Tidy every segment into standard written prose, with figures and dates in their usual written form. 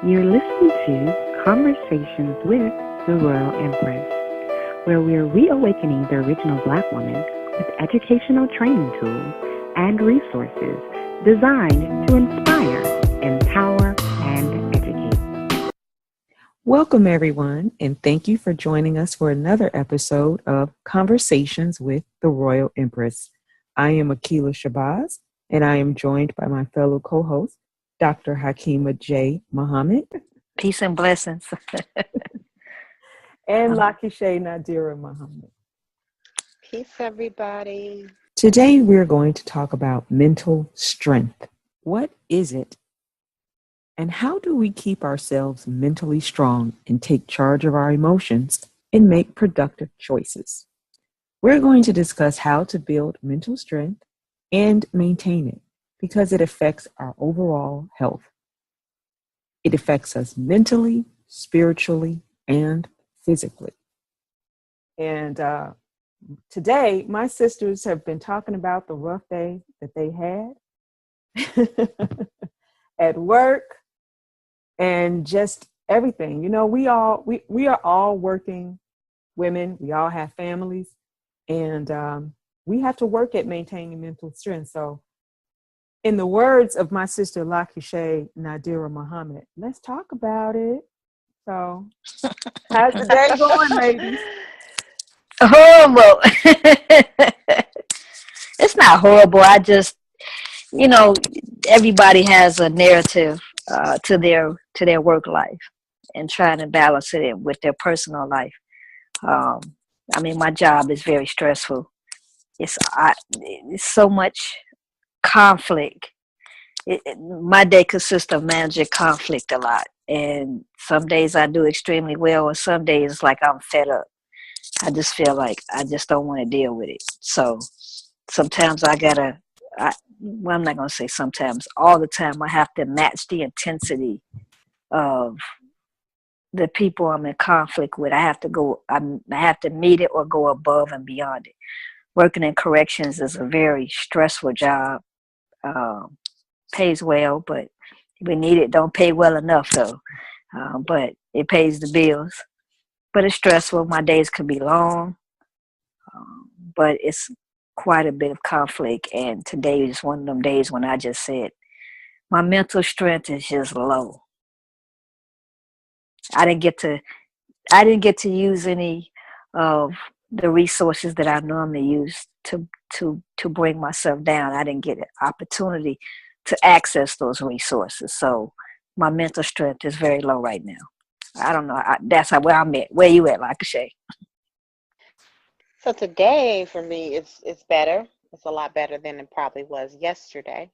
You're listening to Conversations with the Royal Empress, where we're reawakening the original Black woman with educational training tools and resources designed to inspire, empower, and educate. Welcome, everyone, and thank you for joining us for another episode of Conversations with the Royal Empress. I am Akila Shabazz, and I am joined by my fellow co-host, Dr. Hakima J. Muhammad. Peace and blessings. And Lakishay Nadira Muhammad. Peace, everybody. Today, we're going to talk about mental strength. What is it? And how do we keep ourselves mentally strong and take charge of our emotions and make productive choices? We're going to discuss how to build mental strength and maintain it because it affects our overall health. It affects us mentally, spiritually, and physically. And today, my sisters have been talking about the rough day that they had at work and just everything. You know, we are all working women. We all have families, and we have to work at maintaining mental strength. So, in the words of my sister Lakishay Nadira Muhammad, let's talk about it. So, how's the day going, ladies? Horrible. It's not horrible. Everybody has a narrative to their work life and trying to balance it with their personal life. My job is very stressful. It's so much conflict. My day consists of managing conflict a lot, and some days I do extremely well, and some days it's like I'm fed up. I just feel like I just don't want to deal with it. So sometimes I'm not going to say sometimes, all the time I have to match the intensity of the people I'm in conflict with. I have to meet it or go above and beyond it. Working in corrections is a very stressful job. Pays well, but we need it. Don't pay well enough though. But it pays the bills. But it's stressful. My days could be long, but it's quite a bit of conflict. And today is one of them days when I just said, my mental strength is just low. I didn't get to use any of the resources that I normally use to bring myself down. I didn't get an opportunity to access those resources. So my mental strength is very low right now. I don't know. That's where I'm at. Where you at, Lakishay? So today for me, it's better. It's a lot better than it probably was yesterday,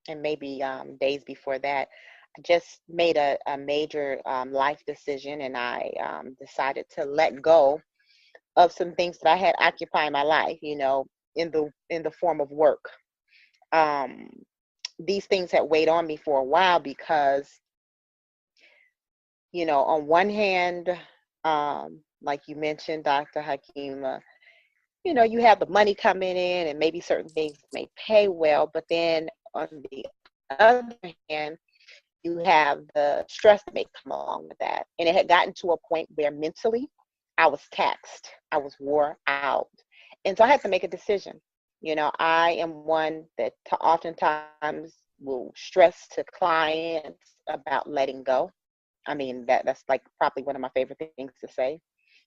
and maybe days before that. I just made a major life decision, and I decided to let go of some things that I had occupying my life. You know, in the form of work. These things had weighed on me for a while because, you know, on one hand, like you mentioned, Dr. Hakima, you know, you have the money coming in and maybe certain things may pay well, but then on the other hand, you have the stress that may come along with that. And it had gotten to a point where mentally I was taxed, I was wore out. And so I had to make a decision. You know, I am one that oftentimes will stress to clients about letting go. I mean, that's like probably one of my favorite things to say.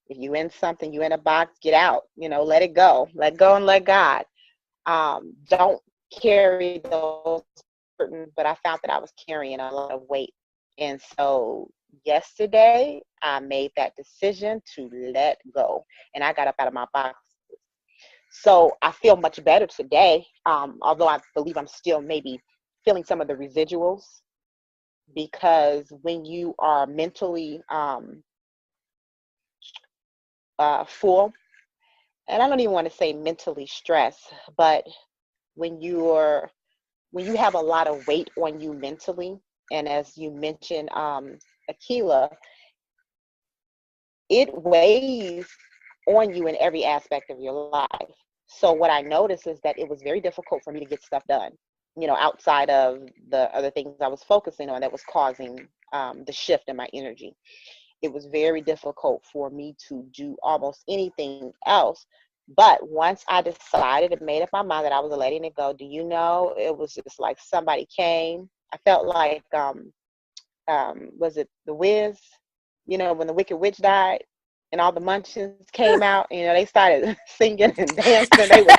If you in something, you in a box, get out, you know, let it go and let God. Don't carry those burdens, but I found that I was carrying a lot of weight. And so yesterday I made that decision to let go, and I got up out of my box. So I feel much better today, although I believe I'm still maybe feeling some of the residuals, because when you are mentally full, and I don't even want to say mentally stressed, but when you have a lot of weight on you mentally, and as you mentioned, Akila, it weighs on you in every aspect of your life. So what I noticed is that it was very difficult for me to get stuff done, you know, outside of the other things I was focusing on that was causing the shift in my energy. It was very difficult for me to do almost anything else. But once I decided and made up my mind that I was letting it go, do you know, it was just like somebody came. I felt like, was it The Wiz? You know, when the Wicked Witch died and all the Munchkins came out, you know, they started singing and dancing. They was,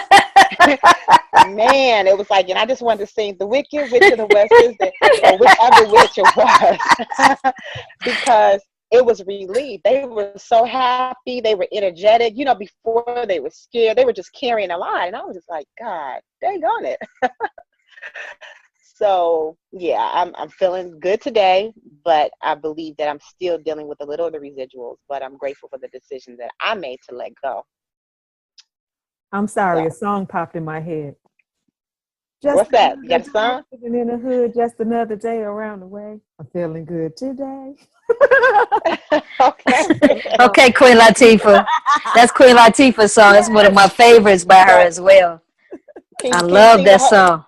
man, it was like, and I just wanted to sing The Wicked Witch of the West is the, or whichever witch it was, because it was relief. They were so happy. They were energetic. You know, before they were scared, they were just carrying a lot. And I was just like, God, dang on it. So yeah, I'm feeling good today, but I believe that I'm still dealing with a little of the residuals, but I'm grateful for the decision that I made to let go. I'm sorry, So, a song popped in my head. Just what's that? You got a song? living in the hood, just another day around the way. I'm feeling good today. Okay. Okay, Queen Latifah. That's Queen Latifah's song. It's one of my favorites by her as well. I Can you love sing that song.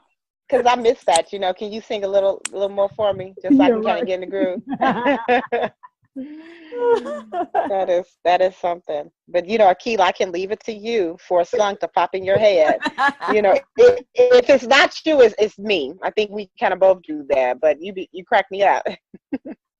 because I missed that, you know. Can you sing a little more for me, just so I Yeah, can kind right. of get in the groove? That is something. But you know, Akila, I can leave it to you for a song to pop in your head. You know, if it's not you, it's me. I think we kind of both do that. But you crack me up.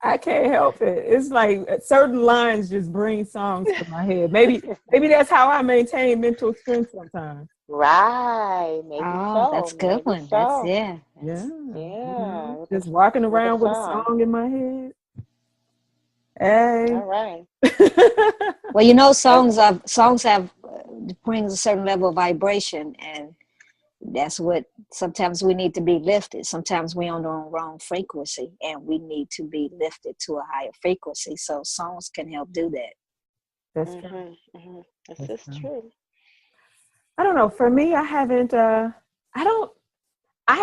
I can't help it. It's like certain lines just bring songs to my head. Maybe that's how I maintain mental strength sometimes. Right? Maybe Oh, that's a so. good Maybe one. That's, so. yeah. Yeah. Yeah. Just walking With a around with a song. song in my head. Hey. All right. Well, you know, songs have brings a certain level of vibration, and that's what sometimes we need to be lifted. Sometimes we're on the wrong frequency, and we need to be lifted to a higher frequency. So songs can help do that. That's true. This is true. I don't know. For me, I haven't. I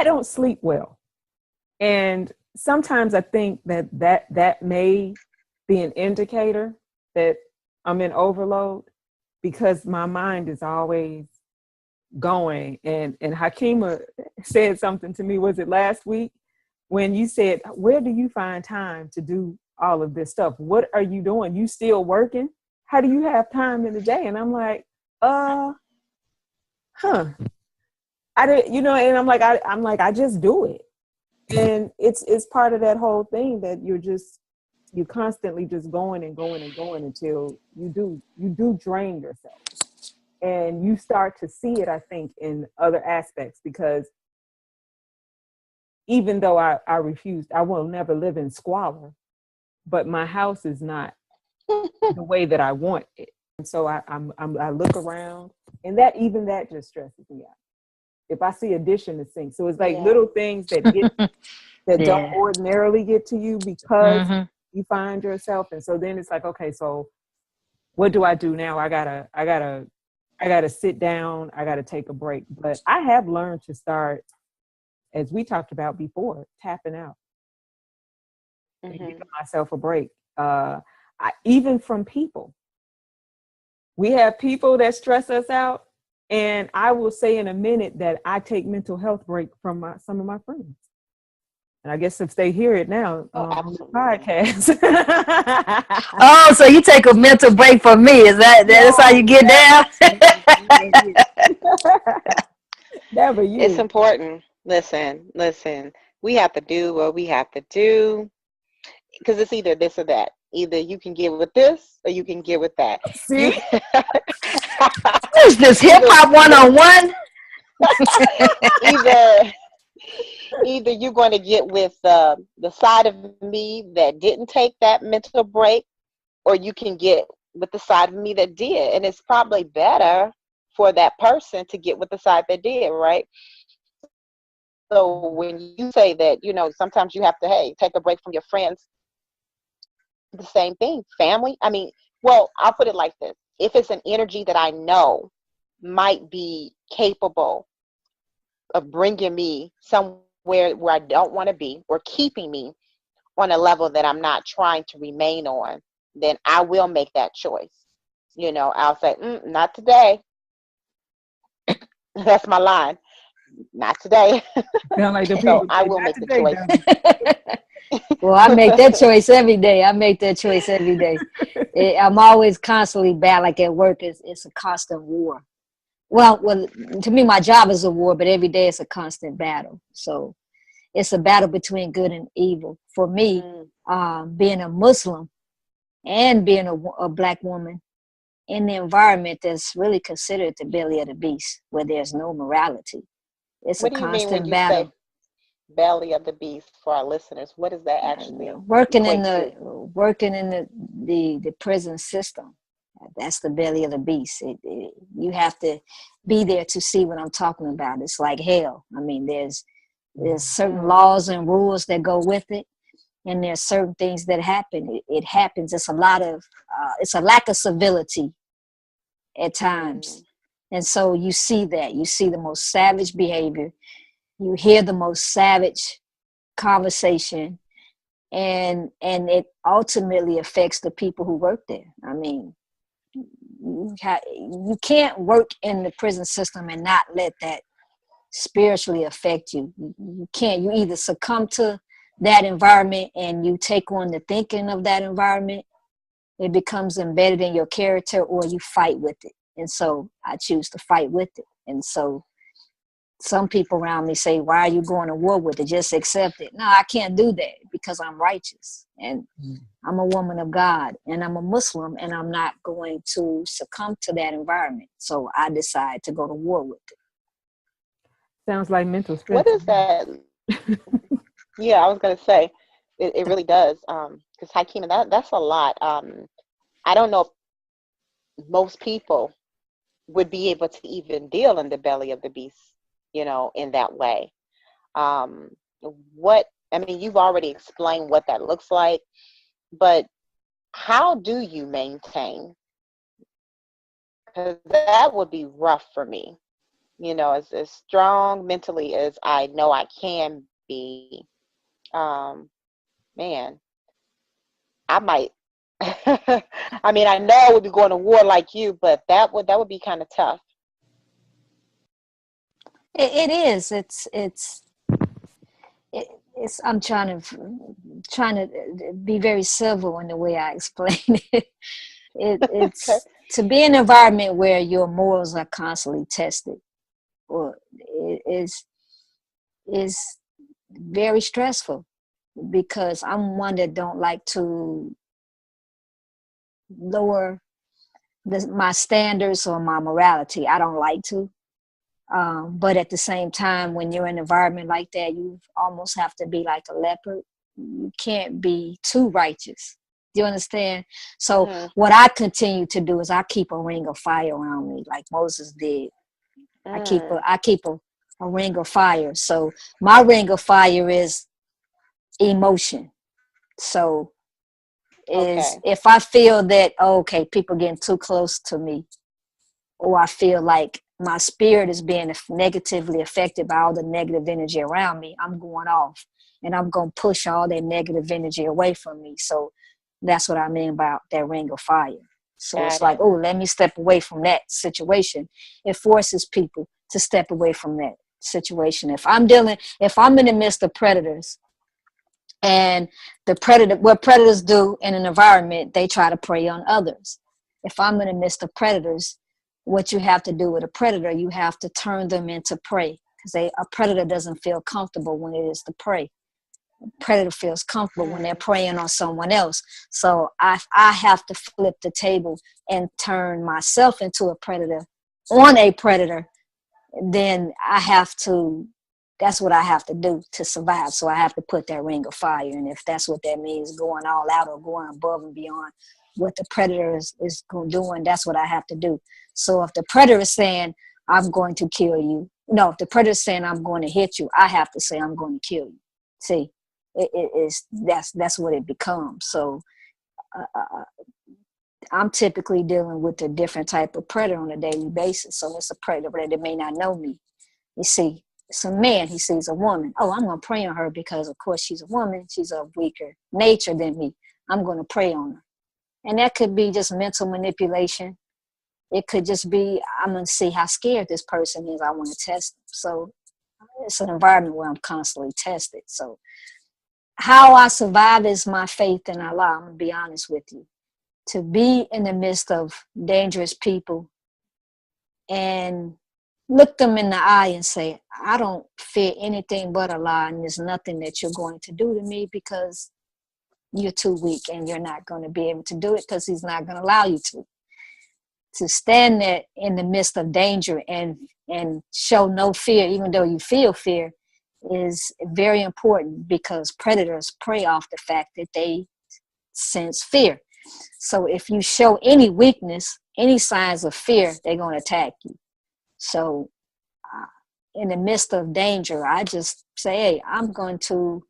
don't sleep well, and sometimes I think that may be an indicator that I'm in overload because my mind is always going. And Hakima said something to me. Was it last week when you said, "Where do you find time to do all of this stuff? What are you doing? You still working? How do you have time in the day?" And I'm like, huh. I didn't, you know, and I'm like, I just do it. And it's part of that whole thing that you're constantly just going and going and going until you do drain yourself. And you start to see it, I think, in other aspects, because even though I refused, I will never live in squalor, but my house is not the way that I want it. And so I look around, and that just stresses me out. If I see a dish in the sink. So it's like little things that Yeah. don't ordinarily get to you because you find yourself. And so then it's like, okay, so what do I do now? I gotta sit down. I gotta take a break. But I have learned to start, as we talked about before, tapping out and giving myself a break. Even from people. We have people that stress us out. And I will say in a minute that I take mental health break from some of my friends. And I guess if they hear it now on the podcast. Oh, so you take a mental break from me. That's how you get down? Never you. It's important. Listen. We have to do what we have to do because it's either this or that. Either you can get with this or you can get with that. See? Is this hip hop 101? Either you're going to get with the side of me that didn't take that mental break, or you can get with the side of me that did. And it's probably better for that person to get with the side that did, right? So when you say that, you know, sometimes you have to, hey, take a break from your friends, the same thing. Family, I mean, well, I'll put it like this. If it's an energy that I know might be capable of bringing me somewhere where I don't want to be, or keeping me on a level that I'm not trying to remain on, then I will make that choice. You know, I'll say, not today. That's my line. Not today. Sound like the So people I say, will "Not make the today, choice. Debbie." Well, I make that choice every day. I make that choice every day. I'm always constantly bad. Like at work, it's a constant war. Well, to me, my job is a war, but every day it's a constant battle. So it's a battle between good and evil. For me, Mm. being a Muslim and being a black woman in the environment that's really considered the belly of the beast, where there's no morality, it's a What do you mean when constant you say battle. belly of the beast for our listeners? What does that actually Working in equate the to? working in the prison system, that's the belly of the beast. You have to be there to see what I'm talking about. It's like hell. I mean, there's certain Mm. laws and rules that go with it, and there's certain things that happen. It happens. It's a lot of it's a lack of civility at times, Mm. and so you see that. You see the most savage behavior. You hear the most savage conversation, and it ultimately affects the people who work there. I mean, you can't work in the prison system and not let that spiritually affect you. You can't. You either succumb to that environment and you take on the thinking of that environment, it becomes embedded in your character, or you fight with it. And so I choose to fight with it. And so some people around me say, why are you going to war with it? Just accept it. No, I can't do that because I'm righteous and I'm a woman of God and I'm a Muslim, and I'm not going to succumb to that environment. So I decide to go to war with it. Sounds like mental What strength to is me. that? Yeah, I was gonna say it really does. Because Hakeem, that's a lot. I don't know if most people would be able to even deal in the belly of the beast, in that way. Um, what I mean, you've already explained what that looks like, but how do you maintain? Because that would be rough for me. As strong mentally as I know I can be. Um, Man, I might. I mean, I know I would be going to war like you, but that would be kind of tough. It is. It's. I'm trying to be very civil in the way I explain it. Okay. It's to be in an environment where your morals are constantly tested, or it is very stressful, because I'm one that don't like to lower my standards or my morality. I don't like to. But at the same time, when you're in an environment like that, you almost have to be like a leopard. You can't be too righteous. Do you understand? So Mm-hmm. what I continue to do is I keep a ring of fire around me, like Moses did. Mm. I keep a ring of fire. So my ring of fire is emotion. So is Okay. if I feel that, oh, okay, people getting too close to me, or I feel like my spirit is being negatively affected by all the negative energy around me, I'm going off and I'm going to push all that negative energy away from me. So that's what I mean about that ring of fire. So it's Got like, it. oh, let me step away from that situation. It forces people to step away from that situation. If I'm in the midst of predators, and what predators do in an environment, they try to prey on others. If I'm in the midst of predators, what you have to do with a predator, you have to turn them into prey, because a predator doesn't feel comfortable when it is the prey. Predator feels comfortable when they're Mm. preying on someone else. So I have to flip the table and turn myself into a predator on a predator. Then that's what I have to do to survive. So I have to put that ring of fire. And if that's what that means, going all out or going above and beyond what the predator is doing, that's what I have to do. So if the predator is saying, I'm going to kill you, no, if the predator is saying, I'm going to hit you, I have to say, I'm going to kill you. See, that's what it becomes. So I'm typically dealing with a different type of predator on a daily basis. So it's a predator that may not know me. You see, it's a man, he sees a woman. Oh, I'm going to prey on her because, of course, she's a woman. She's of weaker nature than me. I'm going to prey on her. And that could be just mental manipulation. It could just be, I'm going to see how scared this person is. I want to test them. So it's an environment where I'm constantly tested. So how I survive is my faith in Allah. I'm gonna be honest with you. To be in the midst of dangerous people and look them in the eye and say, I don't fear anything but Allah, and there's nothing that you're going to do to me because you're too weak and you're not going to be able to do it because he's not going to allow you to. To stand there in the midst of danger and show no fear, even though you feel fear, is very important because predators prey off the fact that they sense fear. So if you show any weakness, any signs of fear, they're going to attack you. So in the midst of danger, I just say, hey, I'm going to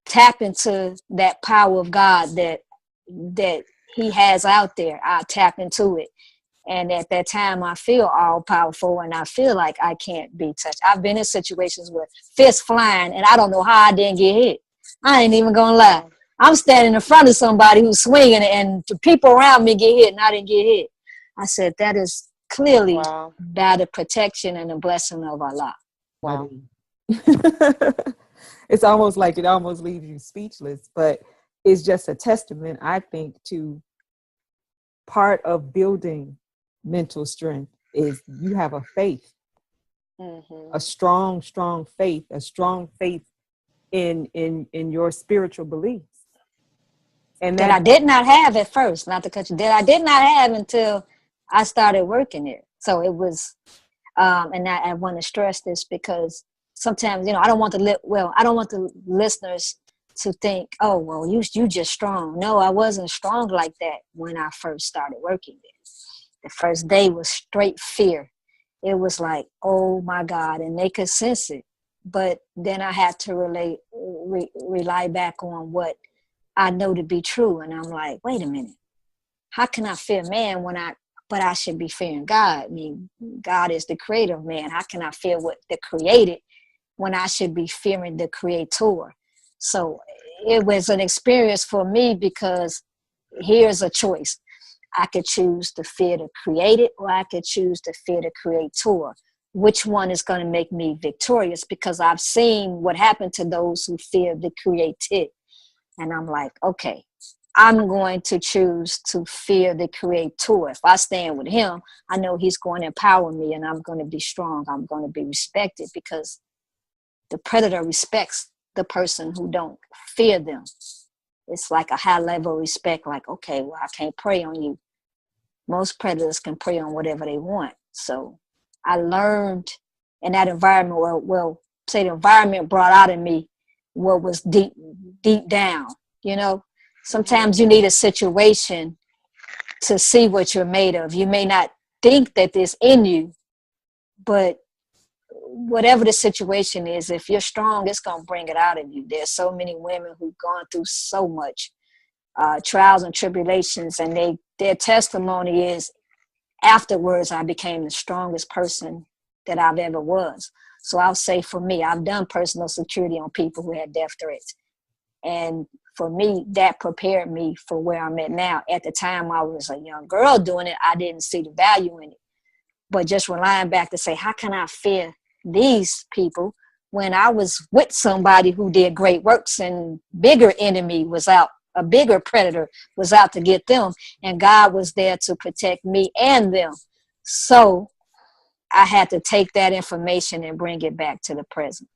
tap into that power of God that he has out there. I tap into it. And at that time, I feel all powerful and I feel like I can't be touched. I've been in situations where fists flying and I don't know how I didn't get hit. I ain't even gonna lie. I'm standing in front of somebody who's swinging and the people around me get hit and I didn't get hit. I said, that is clearly by the protection and the blessing of Allah. Wow. It's almost like it almost leaves you speechless, but it's just a testament, I think, to part of building mental strength is you have a faith, a strong faith, a strong faith in your spiritual beliefs. And that I did not have at first, not to cut you, that I did not have until I started working there. So it was, and I want to stress this because sometimes, I don't want the listeners to think, oh, well, you just strong. No, I wasn't strong like that when I first started working there. The first day was straight fear. It was like, oh my God, and they could sense it. But then I had to rely back on what I know to be true. And I'm like, wait a minute, how can I fear man but I should be fearing God? I mean, God is the creator of man. How can I fear what the created when I should be fearing the creator? So it was an experience for me because here's a choice. I could choose to fear the created or I could choose to fear the creator. Which one is going to make me victorious? Because I've seen what happened to those who fear the created. And I'm like, okay, I'm going to choose to fear the creator. If I stand with him, I know he's going to empower me and I'm going to be strong. I'm going to be respected because the predator respects the person who don't fear them. It's like a high level of respect, like, okay, well, I can't prey on you. Most predators can prey on whatever they want. So I learned in that environment, say the environment brought out in me what was deep down, Sometimes you need a situation to see what you're made of. You may not think that this in you, but whatever the situation is, if you're strong, it's going to bring it out of you. There's so many women who've gone through so much trials and tribulations, and their testimony is, afterwards, I became the strongest person that I've ever was. So I'll say for me, I've done personal security on people who had death threats. And for me, that prepared me for where I'm at now. At the time I was a young girl doing it, I didn't see the value in it. But just relying back to say, how can I fear these people when I was with somebody who did great works and bigger enemy was out, a bigger predator was out to get them, and God was there to protect me and them. So I had to take that information and bring it back to the present.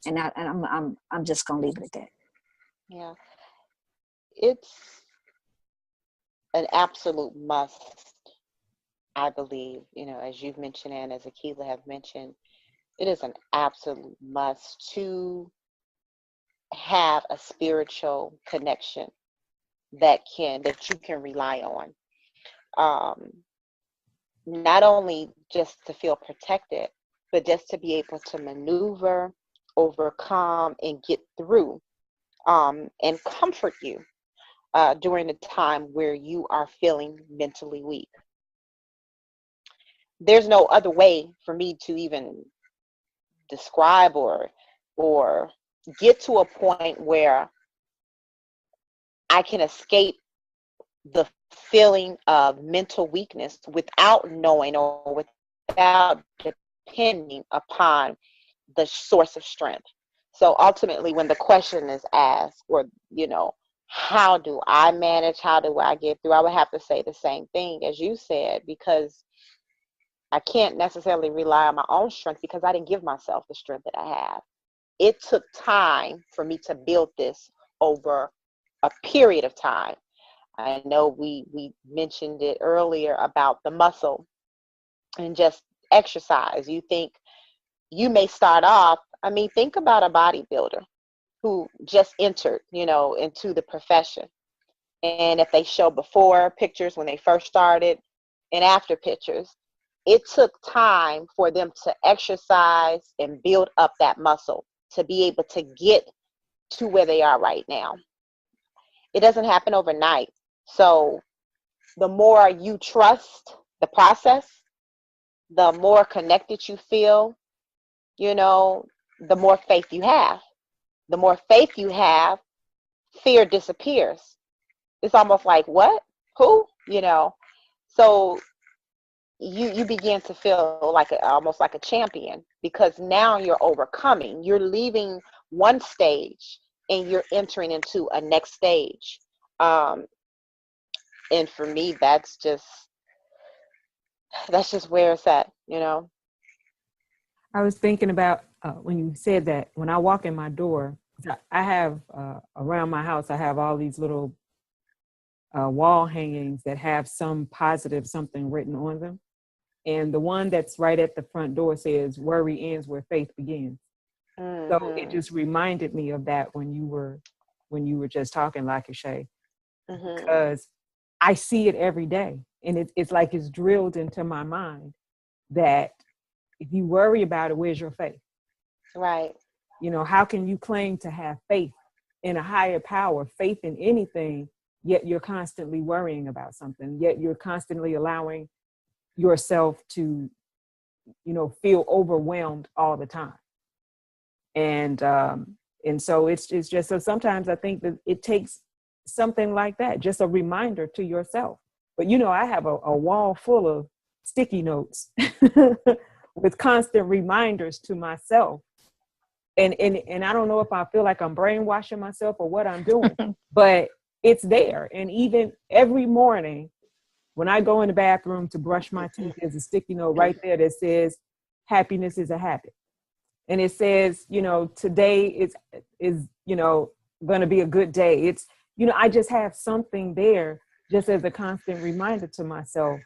And I'm just gonna leave it at that. Yeah, it's an absolute must, I believe, as you've mentioned and as Akilah have mentioned, it is an absolute must to have a spiritual connection that you can rely on. Not only just to feel protected, but just to be able to maneuver, overcome, and get through, and comfort you during a time where you are feeling mentally weak. There's no other way for me to even describe or get to a point where I can escape the feeling of mental weakness without knowing or without depending upon the source of strength. So ultimately, when the question is asked, or, how do I manage? How do I get through? I would have to say the same thing as you said, because I can't necessarily rely on my own strength because I didn't give myself the strength that I have. It took time for me to build this over a period of time. I know we mentioned it earlier about the muscle and just exercise. You think you may start off, think about a bodybuilder who just entered, into the profession. And if they show before pictures when they first started and after pictures, it took time for them to exercise and build up that muscle to be able to get to where they are right now. It doesn't happen overnight. So the more you trust the process, the more connected you feel, the more faith you have. The more faith you have, fear disappears. It's almost like, what? Who? So you begin to feel like almost like a champion, because now you're overcoming. You're leaving one stage and you're entering into a next stage. And for me, that's just where it's at. I was thinking about when you said that, when I walk in my door, I have around my house, I have all these little wall hangings that have some positive something written on them. And the one that's right at the front door says, "Worry ends where faith begins." Mm-hmm. So it just reminded me of that when you were just talking, like you say, Mm-hmm. because I see it every day, and it's like it's drilled into my mind that if you worry about it, where's your faith? Right. How can you claim to have faith in a higher power, faith in anything, yet you're constantly worrying about something, yet you're constantly allowing yourself to, feel overwhelmed all the time. And so it's just, so sometimes I think that it takes something like that, just a reminder to yourself. But, I have a wall full of sticky notes with constant reminders to myself. And I don't know if I feel like I'm brainwashing myself or what I'm doing, but it's there. And even every morning when I go in the bathroom to brush my teeth, there's a sticky note right there that says, "Happiness is a habit." And it says, today is going to be a good day. It's, I just have something there just as a constant reminder to myself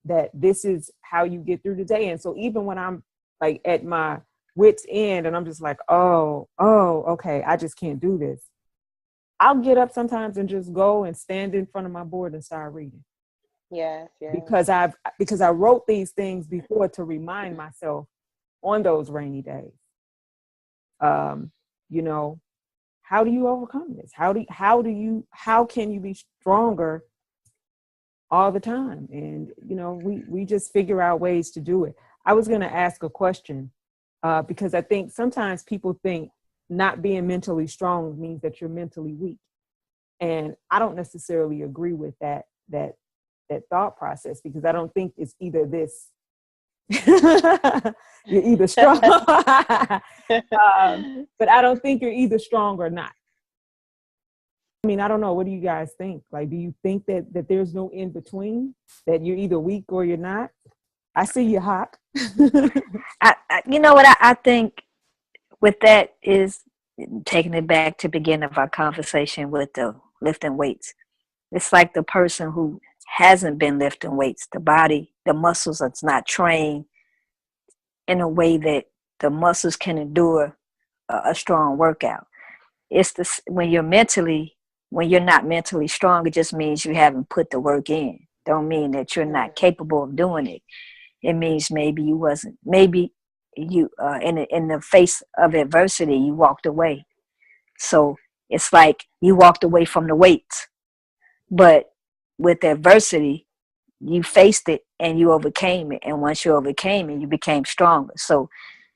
that this is how you get through the day. And so even when I'm like at my wit's end and I'm just like, oh, okay, I just can't do this, I'll get up sometimes and just go and stand in front of my board and start reading. Yes. Because I wrote these things before to remind myself on those rainy days. How do you overcome this? How can you be stronger all the time? And, we just figure out ways to do it. I was going to ask a question because I think sometimes people think not being mentally strong means that you're mentally weak. And I don't necessarily agree with that thought process, because I don't think it's either this. You're either strong, but I don't think you're either strong or not. I don't know. What do you guys think? Like, do you think that there's no in between, that you're either weak or you're not? I see you hot. You know what I think with that is taking it back to the beginning of our conversation with the lifting weights. It's like the person who hasn't been lifting weights, the body, the muscles are not trained in a way that the muscles can endure a strong workout. It's when you're not mentally strong, it just means you haven't put the work in. Don't mean that you're not capable of doing it. It means maybe you in the face of adversity, you walked away. So it's like you walked away from the weights, but with adversity, you faced it and you overcame it. And once you overcame it, you became stronger. So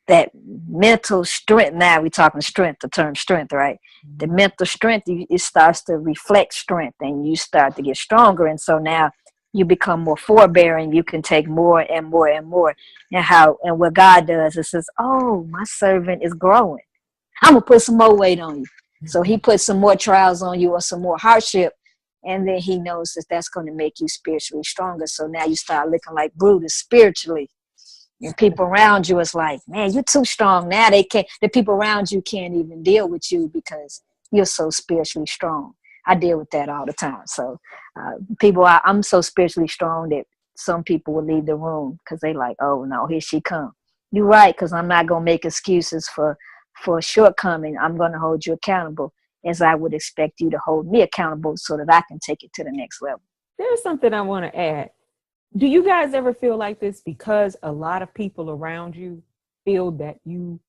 that mental strength, now we're talking strength, the term strength, right? The mental strength, it starts to reflect strength and you start to get stronger. And so now you become more forbearing. You can take more and more and more. And what God does is says, oh, my servant is growing. I'm gonna put some more weight on you. So he puts some more trials on you or some more hardship, and then he knows that that's going to make you spiritually stronger. So now you start looking like Brutus spiritually, and people around you is like, man, you're too strong. Now the people around you can't even deal with you because you're so spiritually strong. I deal with that all the time. So I'm so spiritually strong that some people will leave the room because they like, oh no, here she come. You're right, because I'm not gonna make excuses for a shortcoming. I'm gonna hold you accountable as I would expect you to hold me accountable so that I can take it to the next level. There's something I want to add. Do you guys ever feel like this because a lot of people around you feel that you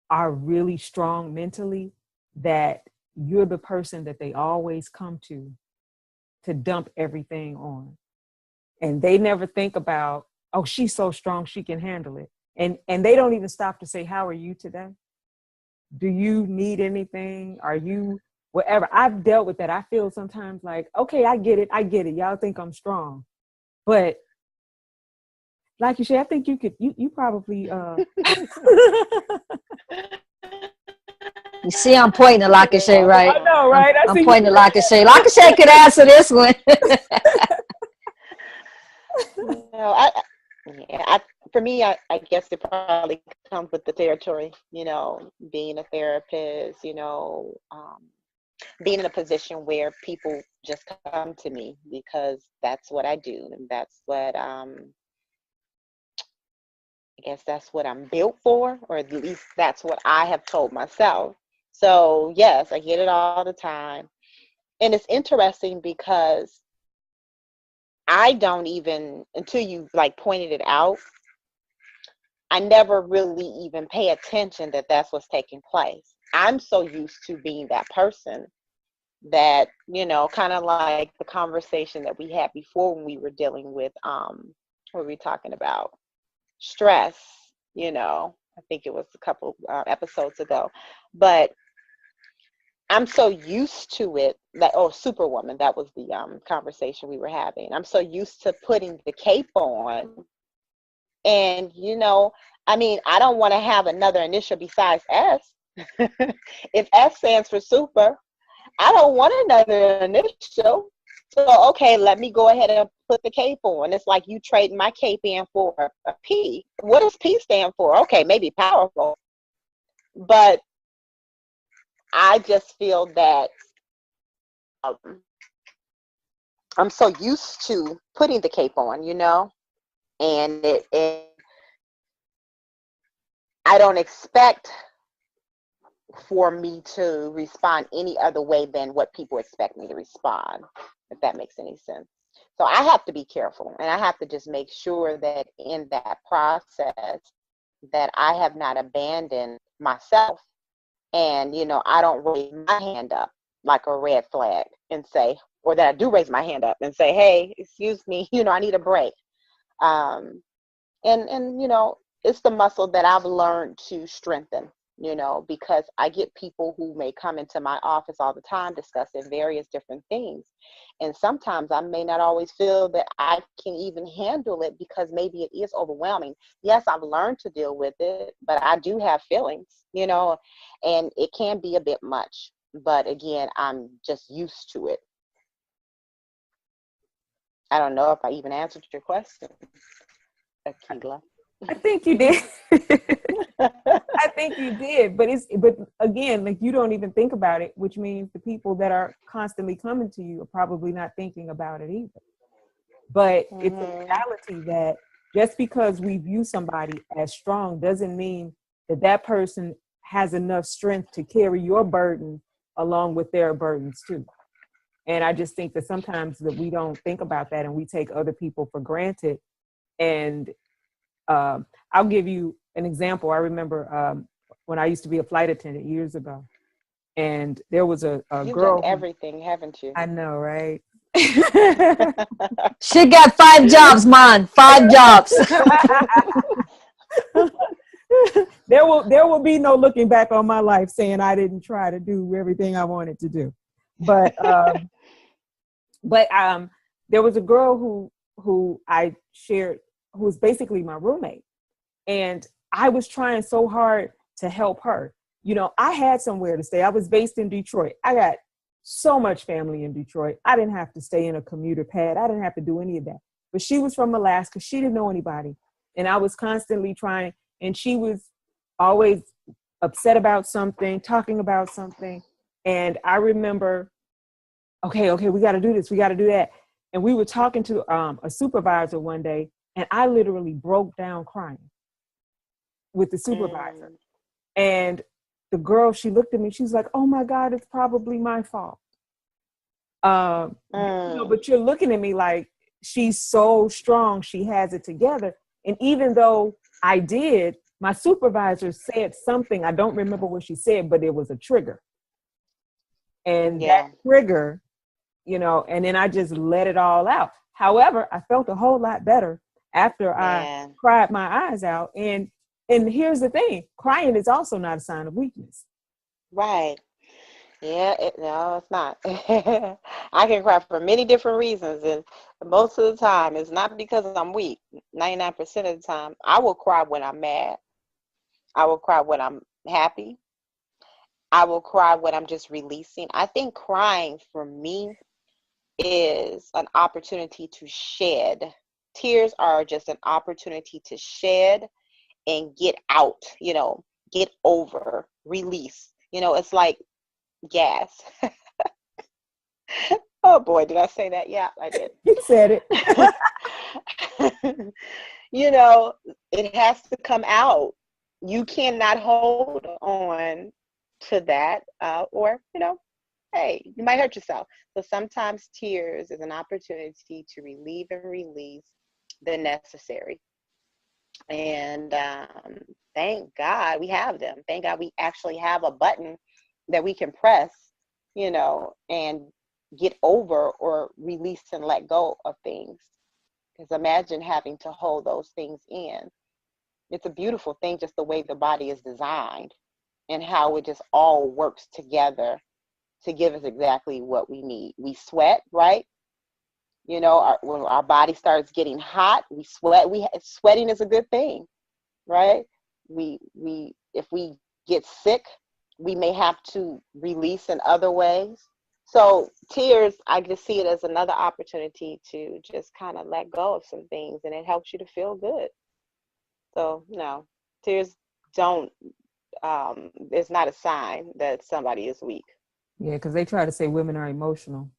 are really strong mentally, that you're the person that they always come to dump everything on? And they never think about, oh, she's so strong, she can handle it. And they don't even stop to say, how are you today? Do you need anything? Are you whatever? I've dealt with that. I feel sometimes like, okay, I get it. Y'all think I'm strong. But like you say, I think you probably You see, I'm pointing to Lakashay, right? I know, right? I'm pointing to Lakashay. Lakashay could answer this one. No, for me, I guess it probably comes with the territory, being a therapist, being in a position where people just come to me because that's what I do. And that's what, I guess that's what I'm built for, or at least that's what I have told myself. So yes, I get it all the time. And it's interesting because I don't even, until you like pointed it out, I never really even pay attention that that's what's taking place. I'm so used to being that person that, kind of like the conversation that we had before when we were dealing with, what were we talking about? Stress, I think it was a couple episodes ago. But I'm so used to it that, Superwoman, that was the conversation we were having. I'm so used to putting the cape on. And, I don't want to have another initial besides S. If S stands for super, I don't want another initial. So, okay, let me go ahead and put the cape on. It's like you trading my cape in for a P. What does P stand for? Okay, maybe powerful. But I just feel that I'm so used to putting the cape on, and I don't expect for me to respond any other way than what people expect me to respond, if that makes any sense. So I have to be careful, and I have to just make sure that in that process that I have not abandoned myself, and I don't raise my hand up like a red flag and say, or that I do raise my hand up and say, hey, excuse me, I need a break. And it's the muscle that I've learned to strengthen, because I get people who may come into my office all the time discussing various different things. And sometimes I may not always feel that I can even handle it because maybe it is overwhelming. Yes, I've learned to deal with it, but I do have feelings, and it can be a bit much. But again, I'm just used to it. I don't know if I even answered your question, Akila. I think you did. I think you did, but again, like, you don't even think about it, which means the people that are constantly coming to you are probably not thinking about it either. But it's a reality that just because we view somebody as strong doesn't mean that person has enough strength to carry your burden along with their burdens too. And I just think that sometimes that we don't think about that, and we take other people for granted. And I'll give you an example. I remember when I used to be a flight attendant years ago, and there was a You've girl. Done everything, haven't you? I know, right? She got 5 jobs, man. 5 jobs. There will be no looking back on my life saying I didn't try to do everything I wanted to do. But there was a girl who I shared, who was basically my roommate. And I was trying so hard to help her. I had somewhere to stay. I was based in Detroit. I got so much family in Detroit. I didn't have to stay in a commuter pad. I didn't have to do any of that. But she was from Alaska. She didn't know anybody. And I was constantly trying, and she was always upset about something, talking about something. And I remember, okay, we got to do this. We got to do that. And we were talking to a supervisor one day, and I literally broke down crying with the supervisor. And the girl, she looked at me, she's like, oh my God, it's probably my fault. But you're looking at me like, she's so strong, she has it together. And even though I did, my supervisor said something, I don't remember what she said, but it was a trigger. And that trigger, and then I just let it all out. However, I felt a whole lot better after I cried my eyes out. And here's the thing, crying is also not a sign of weakness. Right. Yeah, no, it's not. I can cry for many different reasons, and most of the time it's not because I'm weak. 99% of the time, I will cry when I'm mad. I will cry when I'm happy. I will cry when I'm just releasing. I think crying for me is an opportunity to shed. Tears are just an opportunity to shed and get out, get over, release. It's like gas. Oh boy, did I say that? Yeah, I did. You said it. It has to come out. You cannot hold on to that, or hey, you might hurt yourself. So sometimes tears is an opportunity to relieve and release the necessary. And thank God we have them. Thank God we actually have a button that we can press, and get over or release and let go of things. Because imagine having to hold those things in. It's a beautiful thing, just the way the body is designed and how it just all works together to give us exactly what we need. We sweat, right? When our body starts getting hot, we sweat. Sweating is a good thing, right? If we get sick, we may have to release in other ways. So tears, I just see it as another opportunity to just kind of let go of some things, and it helps you to feel good. So no, tears don't. It's not a sign that somebody is weak. Yeah, because they try to say women are emotional,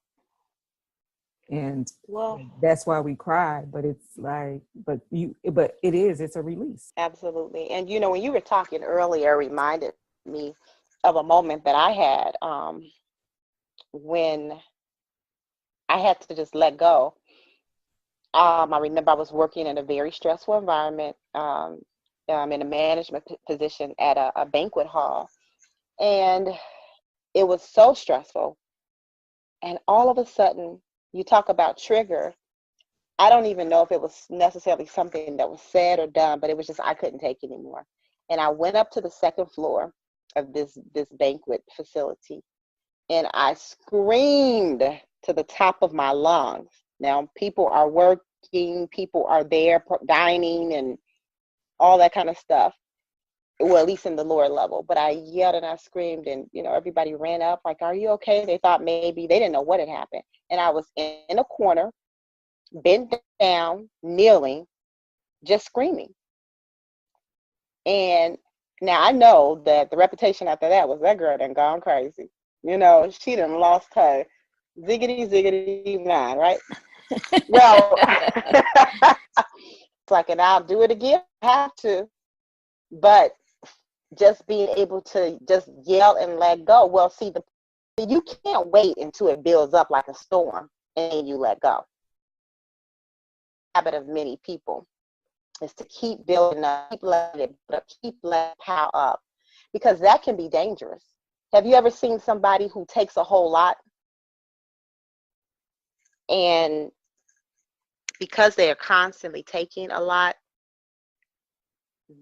and Well, that's why we cry. But it's like, but it is. It's a release. absolutely. And when you were talking earlier, reminded me of a moment that I had when I had to just let go. I remember I was working in a very stressful environment, in a management position at a banquet hall, and it was so stressful. And all of a sudden, you talk about trigger. I don't even know if it was necessarily something that was said or done, but it was just I couldn't take it anymore. And I went up to the second floor of this banquet facility, and I screamed to the top of my lungs. Now, people are working, people are there dining and all that kind of stuff. Well, at least in the lower level. But I yelled and I screamed, and everybody ran up like, "Are you okay?" They thought maybe, they didn't know what had happened. And I was in a corner, bent down, kneeling, just screaming. And now I know that the reputation after that was that girl done gone crazy. She done lost her ziggity nine, right? Well, it's like, and I'll do it again. I have to. But just being able to just yell and let go. Well, see, you can't wait until it builds up like a storm and you let go. The habit of many people is to keep building up, keep letting it build up, keep letting it pile up, because that can be dangerous. Have you ever seen somebody who takes a whole lot, and because they are constantly taking a lot,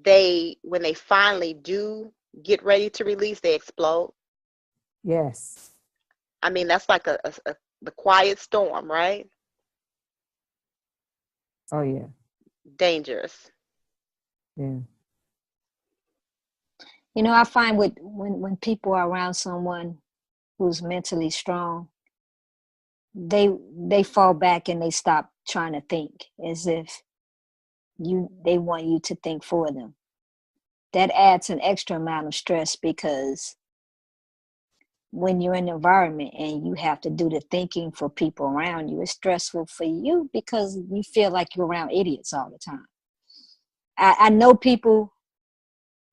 when they finally do get ready to release, they explode? Yes. I mean, that's like the quiet storm, right? Oh yeah. Dangerous. Yeah. You know, I find when people are around someone who's mentally strong, they fall back and they stop trying to think as if they want you to think for them. That adds an extra amount of stress because when you're in an environment and you have to do the thinking for people around you, it's stressful for you because you feel like you're around idiots all the time. I know people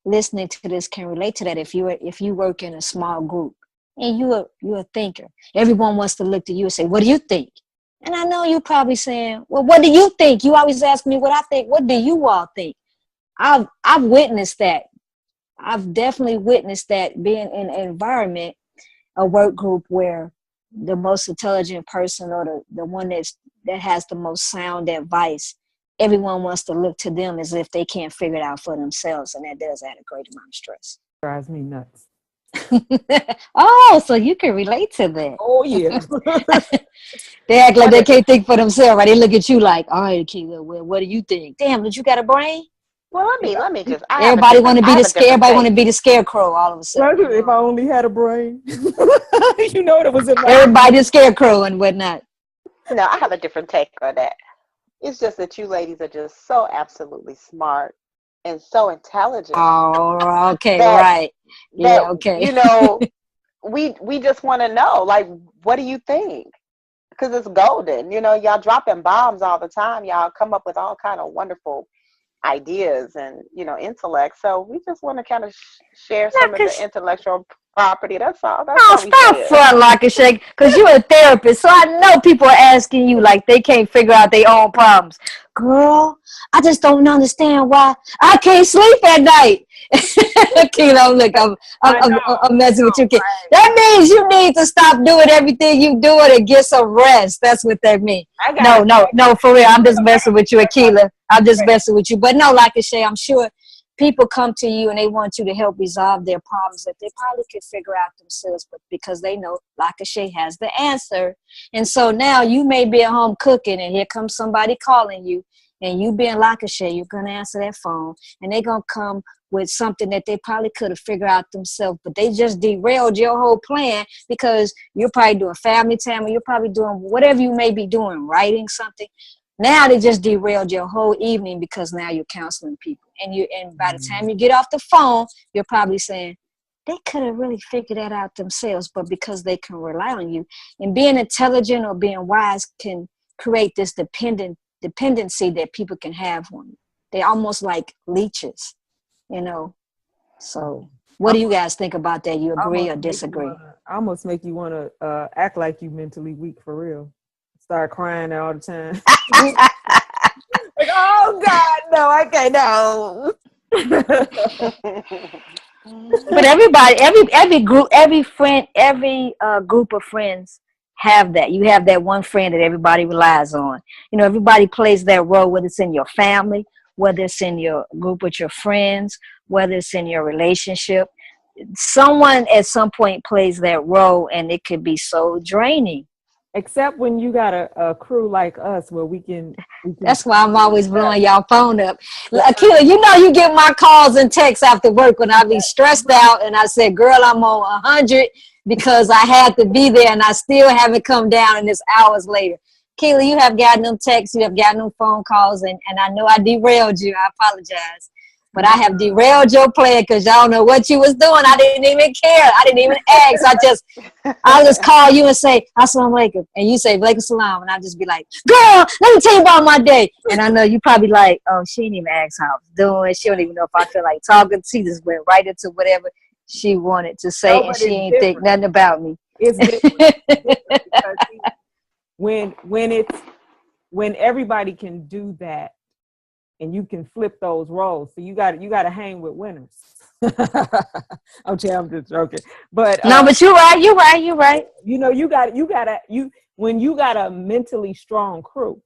listening to this can relate to that. If you work in a small group and you're a thinker, everyone wants to look to you and say, what do you think? And I know you're probably saying, well, what do you think? You always ask me what I think. What do you all think? I've witnessed that. I've definitely witnessed that, being in an environment, a work group where the most intelligent person or the one that has the most sound advice, everyone wants to look to them as if they can't figure it out for themselves, and that does add a great amount of stress. Drives me nuts. Oh, so you can relate to that. Oh yeah. They act like they can't think for themselves, right? They look at you like, all right, Akilah, well, what do you think? Damn, did you got a brain? Well, let me just. Everybody want to be the scarecrow all of a sudden. If I only had a brain, you know what it was in my Everybody the scarecrow and whatnot. No, I have a different take on that. It's just that you ladies are just so absolutely smart and so intelligent. Oh, okay, right. Yeah, okay. You know, we just want to know, like, what do you think? Because it's golden. You know, y'all dropping bombs all the time. Y'all come up with all kind of wonderful ideas and, you know, intellect. So we just want to kind of share some of the intellectual property. That's all. That's all we stop said. front lock and shake, because you're a therapist, so I know people are asking you like they can't figure out their own problems. Girl, I just don't understand why I can't sleep at night. Kilo, look, I'm messing with you, kid. That means you need to stop doing everything you doing and get some rest. That's what that means. No, for real. I'm just messing with you, Akilah. I'm just messing with you. But no, like I say, I'm sure people come to you and they want you to help resolve their problems that they probably could figure out themselves, but because they know Lakashay has the answer. And so now you may be at home cooking and here comes somebody calling you, and you being Lakashay, you're going to answer that phone and they're going to come with something that they probably could have figured out themselves, but they just derailed your whole plan because you're probably doing family time or you're probably doing whatever you may be doing, writing something. Now they just derailed your whole evening because now you're counseling people. And by the time you get off the phone, you're probably saying, they could have really figured that out themselves, but because they can rely on you. And being intelligent or being wise can create this dependency that people can have on you. They're almost like leeches, you know. So what do you guys think about that? You agree or disagree? I almost make you want to act like you mentally weak for real. Start crying all the time. Like, oh God, no, I can't, no. But everybody, every group, every friend, every group of friends have that. You have that one friend that everybody relies on. You know, everybody plays that role, whether it's in your family, whether it's in your group with your friends, whether it's in your relationship. Someone at some point plays that role, and it could be so draining. Except when you got a crew like us where we can. That's why I'm always blowing y'all phone up. Akilah, you know you get my calls and texts after work when I be stressed out and I said, girl, I'm on 100 because I had to be there and I still haven't come down and it's hours later. Akilah, you have gotten them texts, you have gotten them phone calls, and I know I derailed you. I apologize. But I have derailed your plan because y'all know what you was doing. I didn't even care. I didn't even ask. I'll just call you and say, Assalamu alaikum. And you say, Walaikum salam. And I'll just be like, girl, let me tell you about my day. And I know you probably like, oh, she didn't even ask how I was doing. She don't even know if I feel like talking. She just went right into whatever she wanted to say. And she ain't think nothing about me. It's different. Because when everybody can do that, and you can flip those roles, so you got to hang with winners. I'm just joking, but no, but you're right. You know, when you got a mentally strong crew,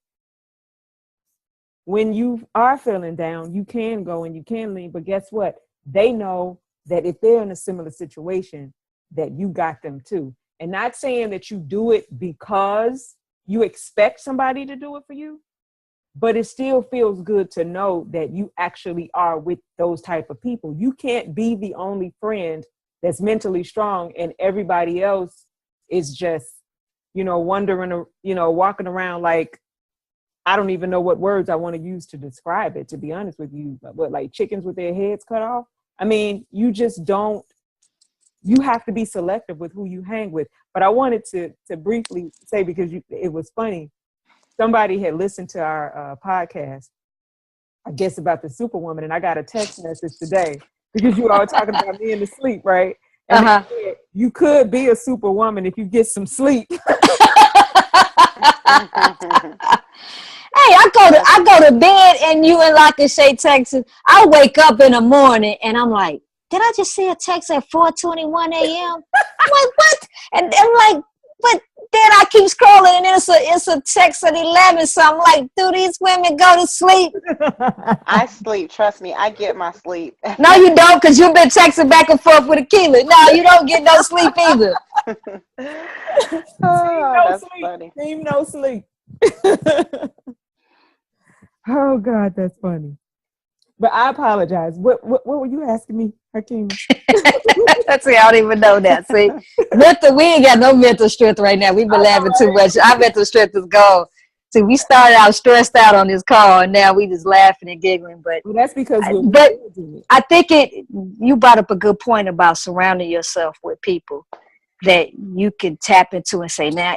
when you are feeling down, you can go and you can lean. But guess what? They know that if they're in a similar situation, that you got them too. And not saying that you do it because you expect somebody to do it for you, but it still feels good to know that you actually are with those type of people. You can't be the only friend that's mentally strong and everybody else is just, wondering, walking around like, I don't even know what words I want to use to describe it, to be honest with you. But like chickens with their heads cut off. I mean, you just don't, you have to be selective with who you hang with. But I wanted to briefly say, because it was funny, somebody had listened to our podcast, I guess about the Superwoman, and I got a text message today because you all were talking about being asleep, right? And they said, you could be a superwoman if you get some sleep. Hey, I go to bed and you in Lancashire, Texas. I wake up in the morning and I'm like, did I just see a text at 4:21 a.m.? What? And I'm like, but then I keep scrolling and it's a text at 11. So I'm like, do these women go to sleep? I sleep. Trust me, I get my sleep. No, you don't, because you've been texting back and forth with Akila. No, you don't get no sleep either. Oh, that's funny. Team no sleep. Oh God, that's funny. But I apologize. What were you asking me, Hakeem? See, I don't even know that. See, we ain't got no mental strength right now. We've been laughing too much. Our mental strength is gone. See, we started out stressed out on this call, and now we just laughing and giggling. But that's because I think you brought up a good point about surrounding yourself with people that you can tap into and say, now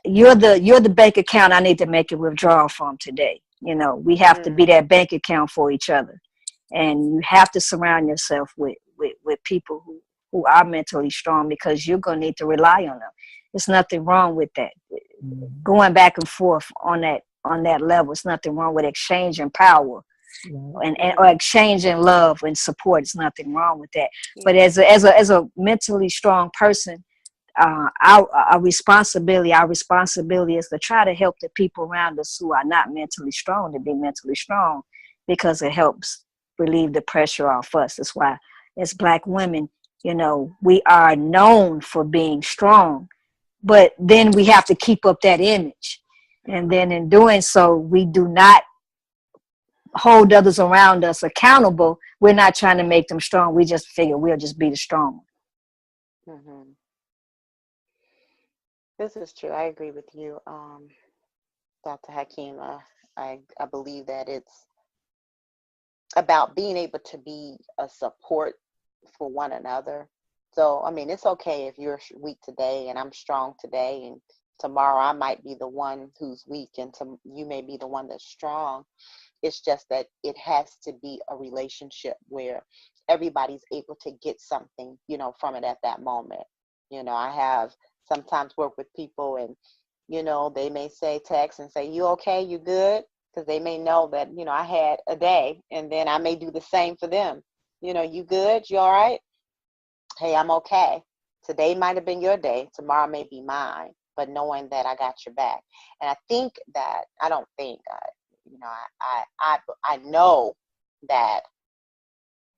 you're the bank account I need to make a withdrawal from today. We have to be that bank account for each other, and you have to surround yourself with people who are mentally strong, because you're going to need to rely on them. There's nothing wrong with that. Going back and forth on that level, it's nothing wrong with exchanging power or exchanging love and support. It's nothing wrong with that. But as a mentally strong person, our responsibility is to try to help the people around us who are not mentally strong to be mentally strong, because it helps relieve the pressure off us. That's why, as Black women, we are known for being strong, but then we have to keep up that image. And then in doing so, we do not hold others around us accountable. We're not trying to make them strong. We just figure we'll just be the strong one. Mm-hmm. This is true. I agree with you, Dr. Hakima. I believe that it's about being able to be a support for one another. So, I mean, it's okay if you're weak today and I'm strong today, and tomorrow I might be the one who's weak and you may be the one that's strong. It's just that it has to be a relationship where everybody's able to get something, from it at that moment. I have sometimes work with people and, they may text and say, you okay, you good? Because they may know that, I had a day, and then I may do the same for them. You good? You all right? Hey, I'm okay. Today might have been your day. Tomorrow may be mine, but knowing that I got your back. And I think that, I know that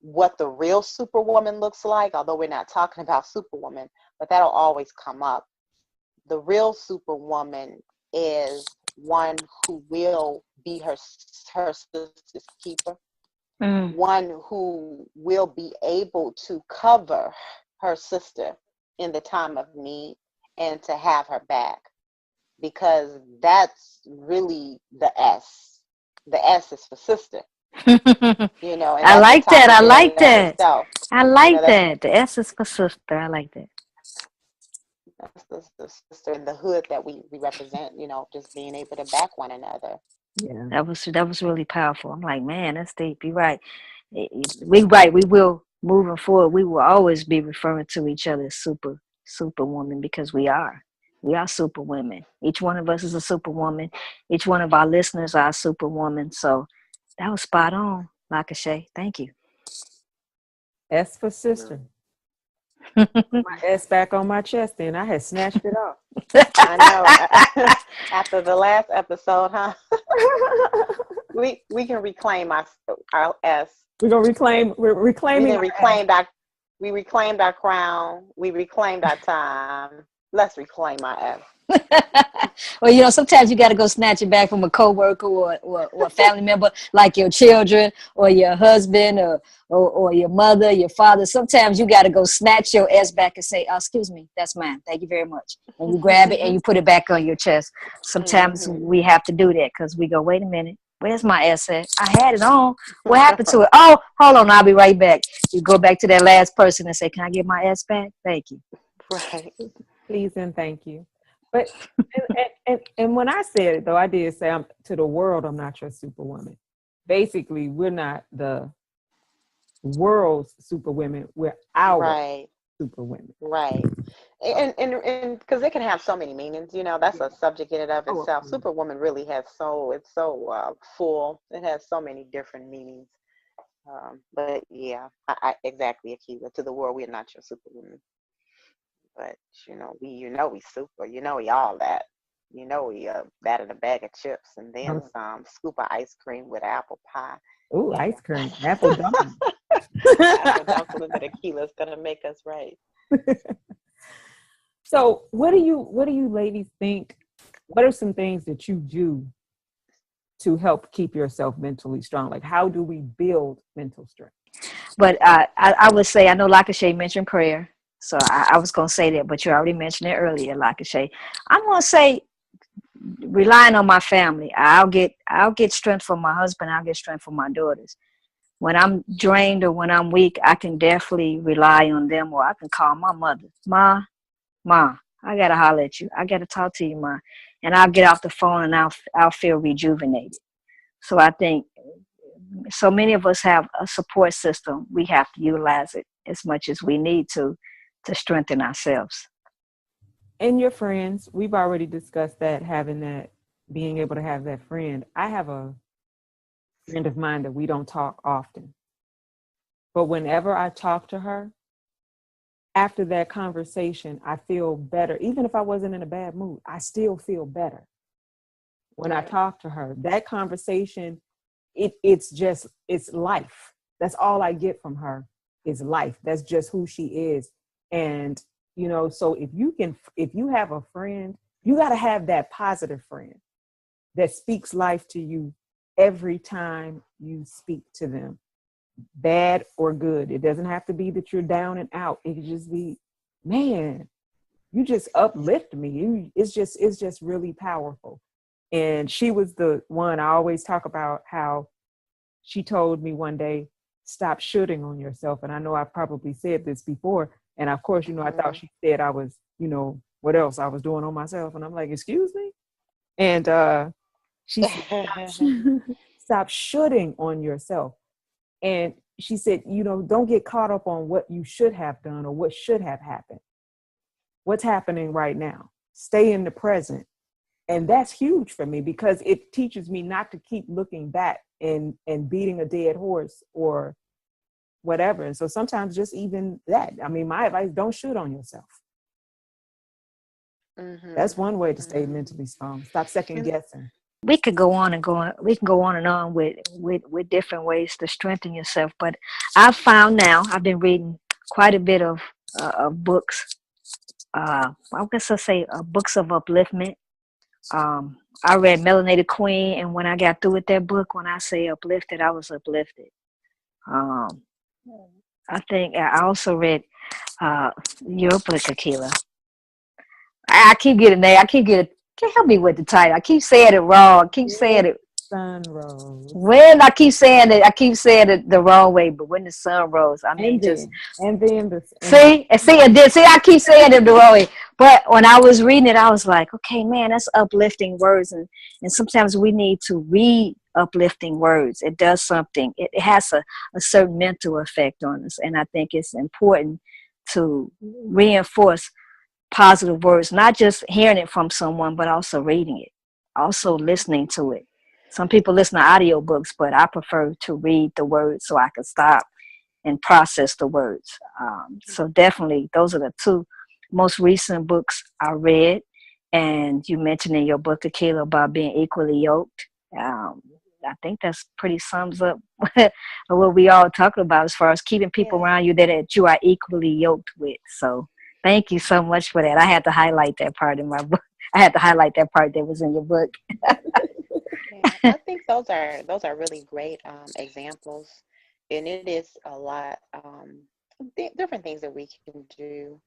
what the real superwoman looks like, although we're not talking about superwoman, but that'll always come up. The real superwoman is one who will be her sister's keeper, one who will be able to cover her sister in the time of need and to have her back, because that's really the S. The S is for sister. And I like that. I like that. I like that. The S is for sister. I like that. That's the sister in the hood that we represent, just being able to back one another. Yeah, that was really powerful. I'm like, man, that's deep. You're right. We will, moving forward, we will always be referring to each other as superwoman, because we are superwomen. Each one of us is a superwoman. Each one of our listeners are a superwoman. So that was spot on, Lakashay. Thank you. S for sister. My S back on my chest, and I had snatched it off. I know. After the last episode, huh? we can reclaim our S. We're gonna reclaiming. We reclaimed our crown. We reclaimed our time. Let's reclaim our S. Or, you know, sometimes you got to go snatch it back from a coworker or a family member, like your children or your husband or your mother, your father. Sometimes you got to go snatch your S back and say, oh, excuse me, that's mine. Thank you very much. And you grab it and you put it back on your chest. Sometimes we have to do that because we go, wait a minute. Where's my S at? I had it on. What happened to it? Oh, hold on. I'll be right back. You go back to that last person and say, can I get my S back? Thank you. Right. Please and thank you. But and when I said it, though, I did say to the world, I'm not your superwoman. Basically, we're not the world's superwomen. We're our Right. superwomen. Right. And because it can have so many meanings, you know, that's a subject in and of itself. Superwoman really has it's so full. It has so many different meanings. But yeah, I exactly, Akiva. To the world, we're not your superwoman. But we super. We all that. We that in a bag of chips and then some scoop of ice cream with apple pie. Ooh, Yeah. ice cream, apple dumpling. Apple dumpling that Akiva is gonna make us right. So what do you ladies think? What are some things that you do to help keep yourself mentally strong? Like, how do we build mental strength? But I would say, I know Lakashay mentioned prayer. So I was going to say that, but you already mentioned it earlier, Lakashay. I'm going to say relying on my family. I'll get strength from my husband. I'll get strength from my daughters. When I'm drained or when I'm weak, I can definitely rely on them, or I can call my mother. Ma, I got to holler at you. I got to talk to you, Ma. And I'll get off the phone and I'll feel rejuvenated. So I think so many of us have a support system. We have to utilize it as much as we need to strengthen ourselves. And your friends, we've already discussed that, being able to have that friend. I have a friend of mine that we don't talk often. But whenever I talk to her, after that conversation, I feel better. Even if I wasn't in a bad mood, I still feel better. When I talk to her, that conversation, it's life. That's all I get from her is life. That's just who she is. And, so if you have a friend, you got to have that positive friend that speaks life to you every time you speak to them, bad or good. It doesn't have to be that you're down and out. It could just be, man, you just uplift me. It's just really powerful. And she was the one I always talk about, how she told me one day, stop shooting on yourself. And I know I probably said this before. And of course, I thought she said I was, what else I was doing on myself. And I'm like, excuse me? And she said, stop shooting on yourself. And she said, don't get caught up on what you should have done or what should have happened. What's happening right now? Stay in the present. And that's huge for me because it teaches me not to keep looking back and beating a dead horse or whatever. And so sometimes just even that, my advice, don't shoot on yourself. Mm-hmm. That's one way to stay mentally strong. Stop second guessing. We could go on and go on. We can go on and on with different ways to strengthen yourself. But I've found now, I've been reading quite a bit of books. I guess I'll say books of upliftment. I read Melanated Queen, and when I got through with that book, when I say uplifted, I was uplifted. I think I also read your book, Akila. I keep getting there. Can't help me with the title. I keep saying it wrong. I keep saying it. Sun rose. When I keep saying it the wrong way, but when the sun rose, I mean, I keep saying it the wrong way. But when I was reading it, I was like, okay, man, that's uplifting words, and sometimes we need to read uplifting words. It does something. It has a certain mental effect on us, and I think it's important to reinforce positive words, not just hearing it from someone, but also reading it, also listening to it. Some people listen to audiobooks, but I prefer to read the words so I can stop and process the words. So definitely, those are the two most recent books I read. And you mentioned in your book, Akila, about being equally yoked. I think that's pretty sums up what we all talking about as far as keeping people around you that you are equally yoked with. So thank you so much for that. I had to highlight that part in my book. I had to highlight that part that was in your book. Yeah, I think those are really great examples, and it is a lot different things that we can do.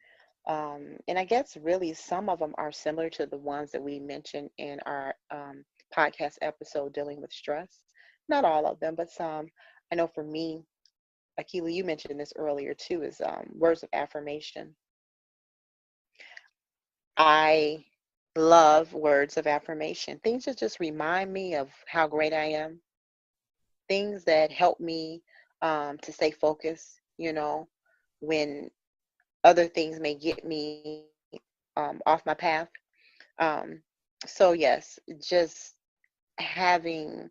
And I guess really some of them are similar to the ones that we mentioned in our podcast episode dealing with stress. Not all of them, but some. I know for me, Akila, you mentioned this earlier too, is words of affirmation. I love words of affirmation. Things that just remind me of how great I am, things that help me to stay focused, when other things may get me off my path. Um, so, yes, just having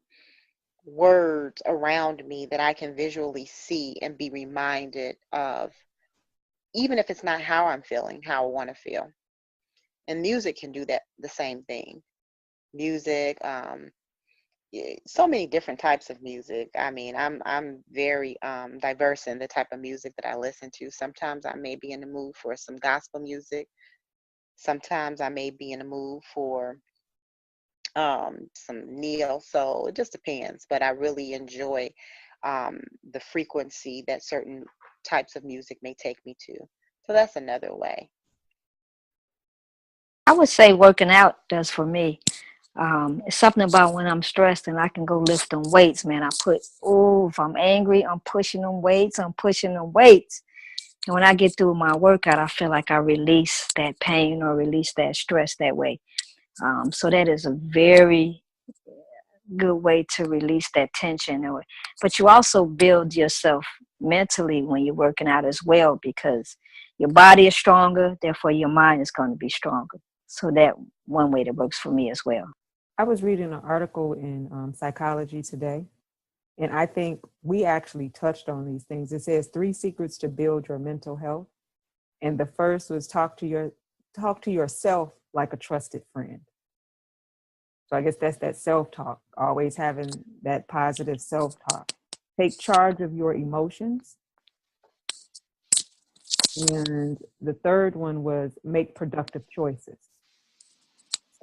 words around me that I can visually see and be reminded of, even if it's not how I'm feeling, how I want to feel. And music can do that, the same thing. Music, so many different types of music. I mean, I'm very diverse in the type of music that I listen to. Sometimes I may be in the mood for some gospel music. Sometimes I may be in the mood for some neo soul. It just depends. But I really enjoy the frequency that certain types of music may take me to. So that's another way. I would say working out does for me. It's something about when I'm stressed and I can go lift them weights, man. If I'm angry, I'm pushing them weights, And when I get through my workout, I feel like I release that pain or release that stress that way. So that is a very good way to release that tension. But you also build yourself mentally when you're working out as well, because your body is stronger, therefore your mind is going to be stronger. So that one way that works for me as well. I was reading an article in Psychology Today, and I think we actually touched on these things. It says 3 secrets to build your mental health. And the first was talk to yourself like a trusted friend. So I guess that's that self-talk, always having that positive self-talk. Take charge of your emotions. And the third one was make productive choices.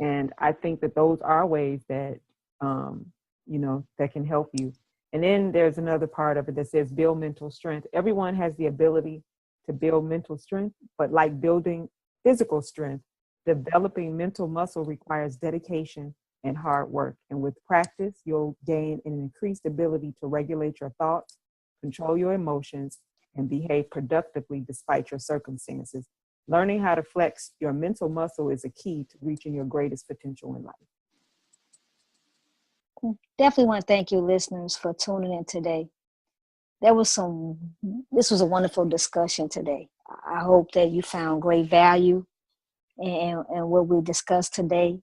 And I think that those are ways that, that can help you. And then there's another part of it that says build mental strength. Everyone has the ability to build mental strength, but like building physical strength, developing mental muscle requires dedication and hard work. And with practice, you'll gain an increased ability to regulate your thoughts, control your emotions, and behave productively despite your circumstances. Learning how to flex your mental muscle is a key to reaching your greatest potential in life. Definitely want to thank you, listeners, for tuning in today. This was a wonderful discussion today. I hope that you found great value in what we discussed today.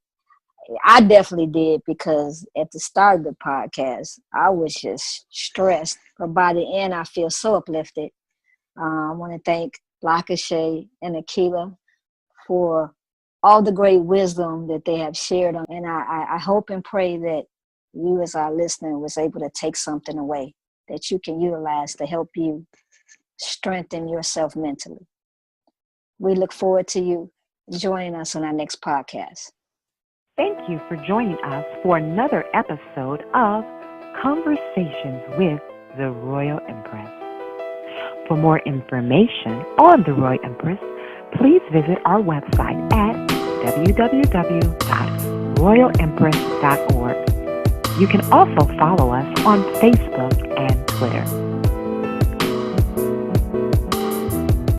I definitely did, because at the start of the podcast, I was just stressed, but by the end, I feel so uplifted. I want to thank Lakashay and Akila for all the great wisdom that they have shared. And I hope and pray that you as our listener was able to take something away that you can utilize to help you strengthen yourself mentally. We look forward to you joining us on our next podcast. Thank you for joining us for another episode of Conversations with the Royal Empress. For more information on the Royal Empress, please visit our website at www.royalempress.org. You can also follow us on Facebook and Twitter.